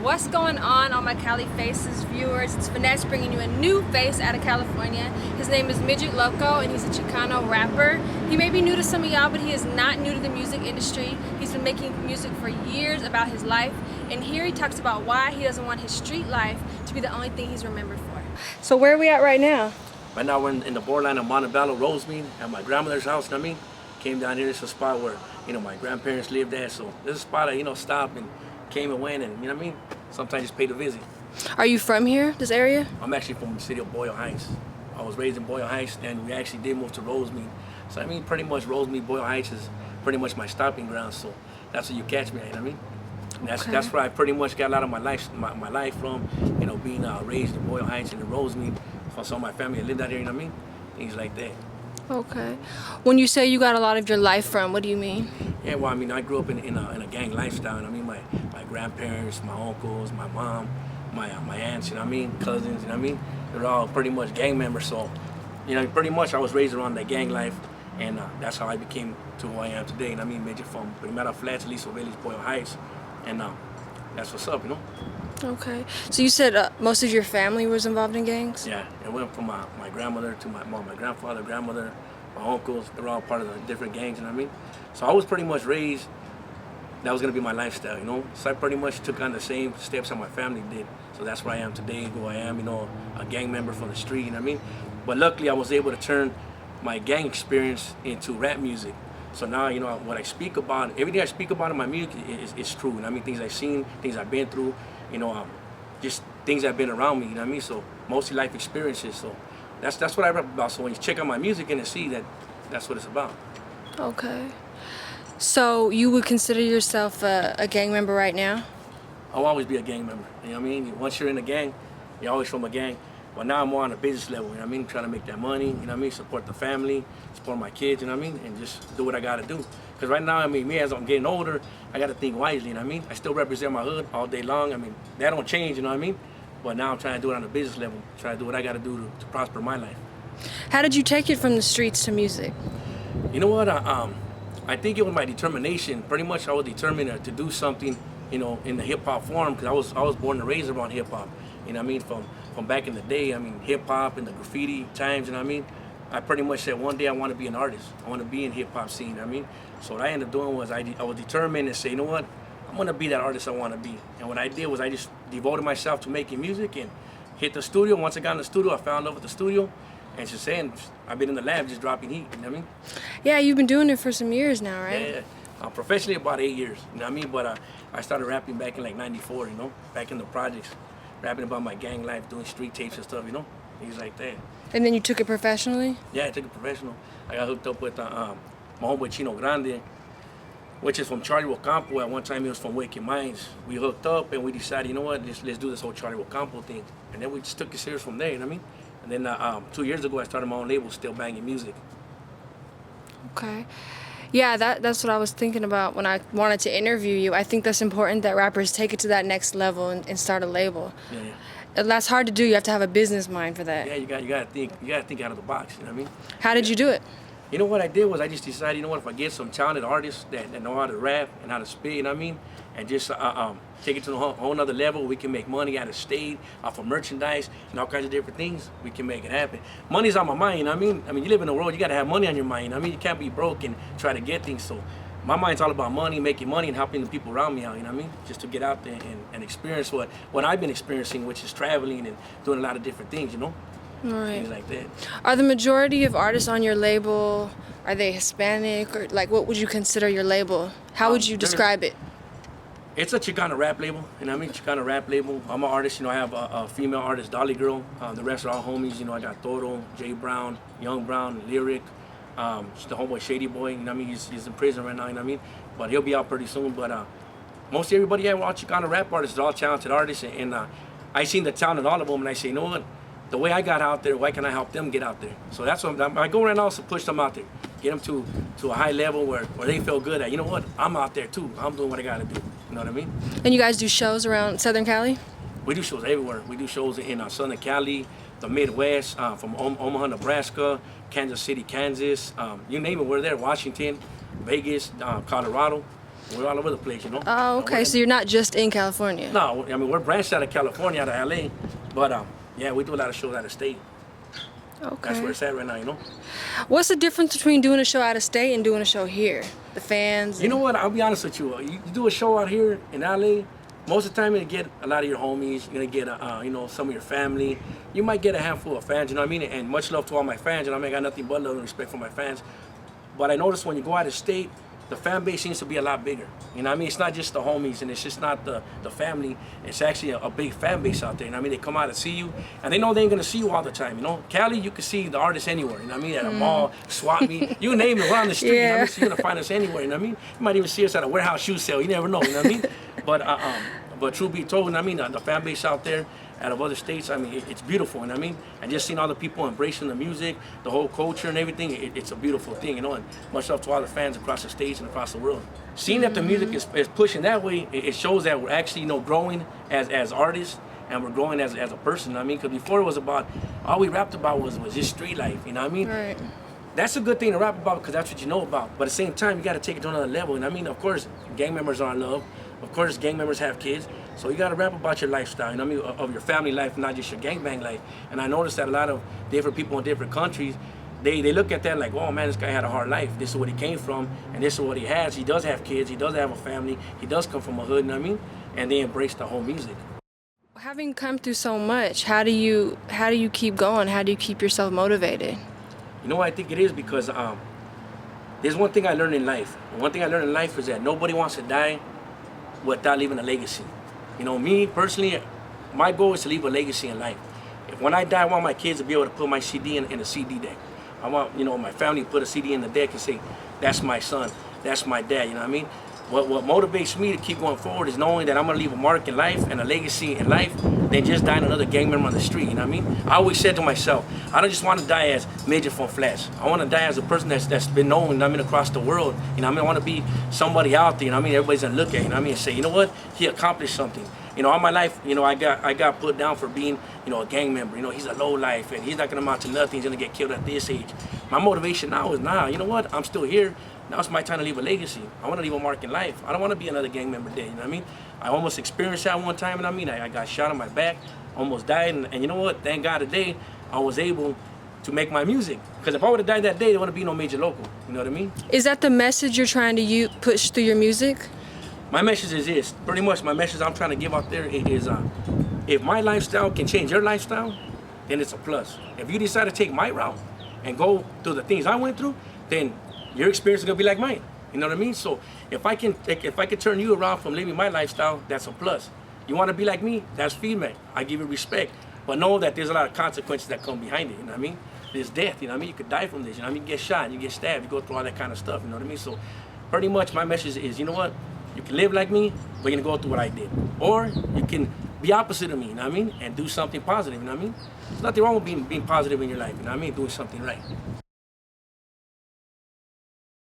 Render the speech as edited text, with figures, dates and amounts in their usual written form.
What's going on all my Cali Faces viewers? It's Finesse bringing you a new face out of California. His name is Midget Loco and he's a Chicano rapper. He may be new to some of y'all, but he is not new to the music industry. He's been making music for years about his life, and here he talks about why he doesn't want his street life to be the only thing he's remembered for. So where are we at right now? Right now we're in the borderline of Montebello, Rosemead, at my grandmother's house, you know what I mean? Came down here, this is a spot where, my grandparents lived at, so this is a spot I, stopped and came and went, and you know what I mean? Sometimes just paid a visit. Are you from here, this area? I'm actually from the city of Boyle Heights. I was raised in Boyle Heights, and we actually did move to Rosemead. So I mean, pretty much Rosemead, Boyle Heights is pretty much my stopping ground, so that's where you catch me, you know what I mean? And that's where I pretty much got a lot of my life from, being raised in Boyle Heights and in Rosemead. For some of my family that lived out here, you know what I mean? Things like that. Okay. When you say you got a lot of your life from, what do you mean? Yeah, well, I mean, I grew up in a gang lifestyle. I mean, my grandparents, my uncles, my mom, my aunts, you know what I mean? Cousins, you know what I mean? They're all pretty much gang members. So, pretty much I was raised around that gang life, and that's how I became to who I am today. And I mean, Midget from Primera Flats, Liso Village, Boyle Heights, and that's what's up, Okay. So you said most of your family was involved in gangs? Yeah, it went from my grandmother to my mom, my grandfather, grandmother, my uncles. They're all part of the different gangs, you know what I mean? So I was pretty much raised, that was going to be my lifestyle, So I pretty much took on the same steps that my family did. So that's where I am today, who I am, a gang member from the street, you know what I mean? But luckily I was able to turn my gang experience into rap music. So now, what I speak about, everything I speak about in my music is true. You know what I mean? Things I've seen, things I've been through, just things that have been around me, you know what I mean? So mostly life experiences. So that's what I rap about. So when you check out my music and see that that's what it's about. Okay. So you would consider yourself a gang member right now? I'll always be a gang member. You know what I mean? Once you're in a gang, you're always from a gang. But now I'm more on a business level, you know what I mean? Trying to make that money, you know what I mean? Support the family, support my kids, you know what I mean? And just do what I gotta do. Because right now, I mean, me as I'm getting older, I gotta think wisely, you know what I mean? I still represent my hood all day long. I mean, that don't change, you know what I mean? But now I'm trying to do it on a business level, trying to do what I gotta do to prosper my life. How did you take it from the streets to music? You know what? I think it was my determination. Pretty much I was determined to do something, in the hip hop form, because I was born and raised around hip hop. You know what I mean? From back in the day, I mean, hip hop and the graffiti times, you know what I mean? I pretty much said one day I want to be an artist. I want to be in hip hop scene, you know what I mean? So what I ended up doing was I was determined to say, you know what? I'm going to be that artist I want to be. And what I did was I just devoted myself to making music and hit the studio. Once I got in the studio, I fell in love with the studio. And just saying, I've been in the lab just dropping heat, you know what I mean? Yeah, you've been doing it for some years now, right? Yeah. Professionally about 8 years, you know what I mean? But I started rapping back in like 94, back in the projects. Rapping about my gang life, doing street tapes and stuff, things like that. And then you took it professionally? Yeah, I took it professional. I got hooked up with my homeboy Chino Grande, which is from Charlie Ocampo. At one time, he was from Wicked Minds. We hooked up and we decided, you know what, let's do this whole Charlie Ocampo thing. And then we just took it serious from there, you know what I mean? And then 2 years ago, I started my own label, Still Banging Music. Okay. Yeah, that's what I was thinking about when I wanted to interview you. I think that's important that rappers take it to that next level and start a label. Yeah. And that's hard to do. You have to have a business mind for that. Yeah, you gotta think out of the box, you know what I mean? How did you do it? You know what I did was I just decided, if I get some talented artists that know how to rap and how to spit, you know what I mean? And just take it to a whole nother level. We can make money out of state, off of merchandise, and all kinds of different things. We can make it happen. Money's on my mind, you know what I mean? I mean, you live in the world, you gotta have money on your mind, you know what I mean? You can't be broke and try to get things. So my mind's all about money, making money, and helping the people around me out, you know what I mean? Just to get out there and experience what I've been experiencing, which is traveling and doing a lot of different things, Right. Things like that. Are the majority of artists on your label, are they Hispanic, or like what would you consider your label? How would you describe it? It's a Chicano rap label, you know what I mean? Chicano rap label. I'm an artist, I have a female artist, Dolly Girl. The rest are all homies, I got Toro, Jay Brown, Young Brown, Lyric. The homeboy Shady Boy, you know what I mean? He's in prison right now, you know what I mean? But he'll be out pretty soon. But most everybody here, all Chicano rap artists, they're all talented artists. And I seen the talent in all of them, and I say, you know what? The way I got out there, why can I help them get out there? So that's what I go right now to push them out there. Get them to a high level where they feel good at, you know what? I'm out there too. I'm doing what I gotta do. You know what I mean? And you guys do shows around Southern Cali? We do shows everywhere. We do shows in Southern Cali, the Midwest, from Omaha, Nebraska, Kansas City, Kansas. You name it, we're there. Washington, Vegas, Colorado. We're all over the place, you know. Oh, okay. So you're not just in California. No, I mean we're branched out of California, out of LA, but yeah, we do a lot of shows out of state. Okay. That's where it's at right now, you know. What's the difference between doing a show out of state and doing a show here? The fans. You know what? I'll be honest with you. You do a show out here in LA. Most of the time, you're gonna get a lot of your homies. You're gonna get, you know, some of your family. You might get a handful of fans. You know what I mean? And much love to all my fans. You know, I got nothing but love and respect for my fans. But I noticed when you go out of state, the fan base seems to be a lot bigger. You know what I mean? It's not just the homies and it's just not the family. It's actually a big fan base out there. You know what I mean? They come out to see you and they know they ain't gonna see you all the time. You know, Cali, you can see the artists anywhere. You know what I mean? At a mall, swap meet, you name it, we're on the street. You know what I mean? So you're gonna find us anywhere. You know what I mean? You might even see us at a warehouse shoe sale. You never know. You know what I mean? But truth be told, you know what I mean? The fan base out there out of other states, I mean, it's beautiful, you know what I mean? And just seeing all the people embracing the music, the whole culture and everything, it's a beautiful thing, you know? And much love to all the fans across the states and across the world. Seeing that the music is pushing that way, it shows that we're actually, you know, growing as artists and we're growing as a person, you know what I mean? Because before it was about, all we rapped about was just street life, you know what I mean? Right. That's a good thing to rap about because that's what you know about. But at the same time, you got to take it to another level. And I mean, of course, gang members are in love. Of course, gang members have kids. So you got to rap about your lifestyle, you know what I mean, of your family life, not just your gangbang life. And I noticed that a lot of different people in different countries, they look at that like, oh man, this guy had a hard life. This is what he came from, and this is what he has. He does have kids. He does have a family. He does come from a hood, you know what I mean? And they embrace the whole music. Having come through so much, how do you keep going? How do you keep yourself motivated? You know what I think it is? Because there's one thing I learned in life. One thing I learned in life is that nobody wants to die without leaving a legacy. You know, me personally, my goal is to leave a legacy in life. If when I die, I want my kids to be able to put my CD in a CD deck. I want, you know, my family to put a CD in the deck and say, that's my son, that's my dad, you know what I mean? What motivates me to keep going forward is knowing that I'm gonna leave a mark in life and a legacy in life than just dying another gang member on the street, you know what I mean? I always said to myself, I don't just want to die as Midget from Flash. I want to die as a person that's been known, you know what I mean, across the world. You know what I mean? I want to be somebody out there, you know what I mean? Everybody's gonna look at, you know what I mean, and say, you know what? He accomplished something. You know, all my life, you know, I got put down for being, you know, a gang member. You know, he's a low life and he's not gonna amount to nothing. He's gonna get killed at this age. My motivation now is, you know what? I'm still here. Now it's my time to leave a legacy. I want to leave a mark in life. I don't want to be another gang member dead, you know what I mean? I almost experienced that one time, and I mean, I got shot on my back, almost died, and you know what? Thank God today, I was able to make my music. Because if I would have died that day, there wouldn't be no Midget Loco, you know what I mean? Is that the message you're trying to push through your music? My message is this. Pretty much my message I'm trying to give out there is, if my lifestyle can change your lifestyle, then it's a plus. If you decide to take my route and go through the things I went through, then your experience is gonna be like mine. You know what I mean? So if I can turn you around from living my lifestyle, that's a plus. You want to be like me? That's feedback. I give you respect, but know that there's a lot of consequences that come behind it. You know what I mean? There's death. You know what I mean? You could die from this. You know what I mean? You get shot, you get stabbed, you go through all that kind of stuff. You know what I mean? So pretty much my message is, you know what? You can live like me, but you're gonna go through what I did, or you can be opposite of me. You know what I mean? And do something positive. You know what I mean? There's nothing wrong with being positive in your life. You know what I mean? Doing something right.